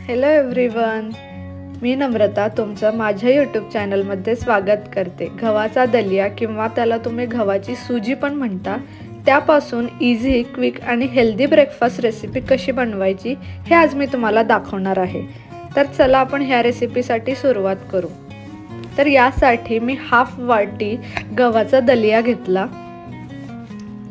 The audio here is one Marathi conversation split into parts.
हॅलो एव्हरीवन, मी नम्रता तुमचं माझ्या यूट्यूब चॅनलमध्ये स्वागत करते। गव्हाचा दलिया किंवा त्याला तुम्ही गव्हाची सुजी पण म्हणता, त्यापासून इझी, क्विक आणि हेल्दी ब्रेकफास्ट रेसिपी कशी बनवायची हे आज मी तुम्हाला दाखवणार आहे। तर चला आपण ह्या रेसिपीसाठी सुरुवात करू। तर यासाठी मी हाफ वाटी गव्हाचा दलिया घेतला।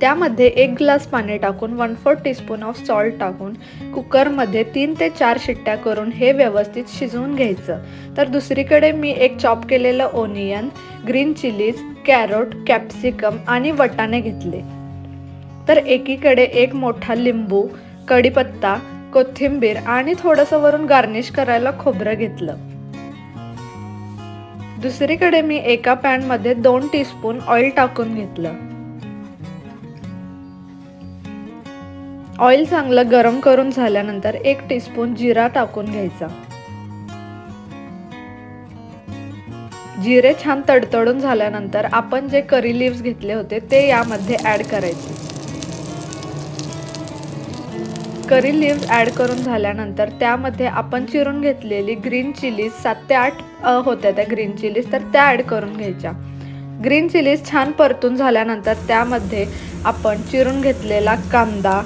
त्यामध्ये 1 ग्लास पाणी टाकून 1/4 टीस्पून ऑफ सॉल्ट टाकून कुकरमध्ये 3 ते 4 शिट्ट्या करून हे व्यवस्थित शिजवून घ्यायचं। तर दुसरीकडे मी एक चॉप केलेलं onion, green chillies, carrot, capsicum आणि वाटाणे घेतले। तर एकीकडे एक मोठा लिंबू, कढीपत्ता, कोथिंबीर आणि थोडंसं वरून गार्निश करायला खोबरं घेतलं। दुसरीकडे मी एका पॅन मध्ये 2 टीस्पून ऑइल टाकून घेतलं। ऑइल चांगलं गरम करून झाल्यानंतर 1 टीस्पून जिरा टाकून घ्यायचा। जिरे छान तडतडून झाल्यानंतर आपण जे करी लीव्स घेतले होते ते यामध्ये ऍड करायचे। करी लीव्स ऍड करून झाल्यानंतर त्यामध्ये आपण चिरून घेतलेली ग्रीन चिलीज 7 ते 8 होत्या त्या ग्रीन चिलीज, तर त्या ऍड करून घ्यायच्या। ग्रीन चिलीज छान परतून झाल्यानंतर त्यामध्ये आपण चिरून घेतलेला कांदा,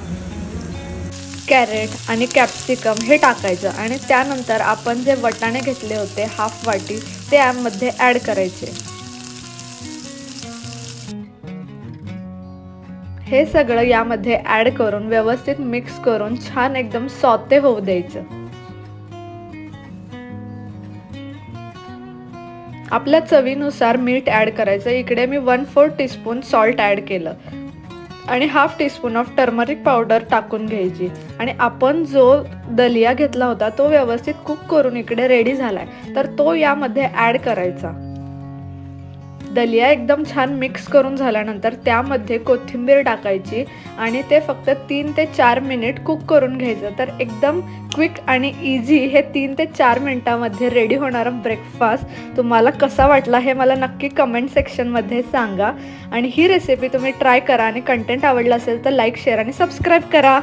कॅरेट आणि कॅप्सिकम हे टाकायचं आणि त्यानंतर आपण जे वाटाणे घेतले होते हाफ वाटी ते यामध्ये ऍड करायचे। हे सगळं यामध्ये ऍड करून व्यवस्थित मिक्स करून छान एकदम सॉते होऊ द्यायचं। आपल्या चवीनुसार मीठ ऍड करायचं। इकडे मी 1/4 टीस्पून सॉल्ट ऍड केलं आणि half teaspoon of turmeric powder टाकून घ्यायची आणि आपण जो दलिया घेतला होता तो व्यवस्थित कुक करून इकडे रेडी झालाय, तर तो यामध्ये ऍड करायचा। दलिया एकदम छान मिक्स करून झाल्यानंतर त्यामध्ये कोथिंबीर टाकायची आणि ते फक्त 3 ते 4 मिनिट कुक करून घ्यायचं। तर एकदम क्विक आणि इझी हे 3 ते 4 मिनिटांमध्ये रेडी होणारा ब्रेकफास्ट तुम्हाला कसा वाटला हे मला नक्की कमेंट सेक्शनमध्ये सांगा। आणि ही रेसिपी तुम्ही ट्राय करा आणि कंटेंट आवडला असेल तर लाईक, शेअर आणि सबस्क्राईब करा।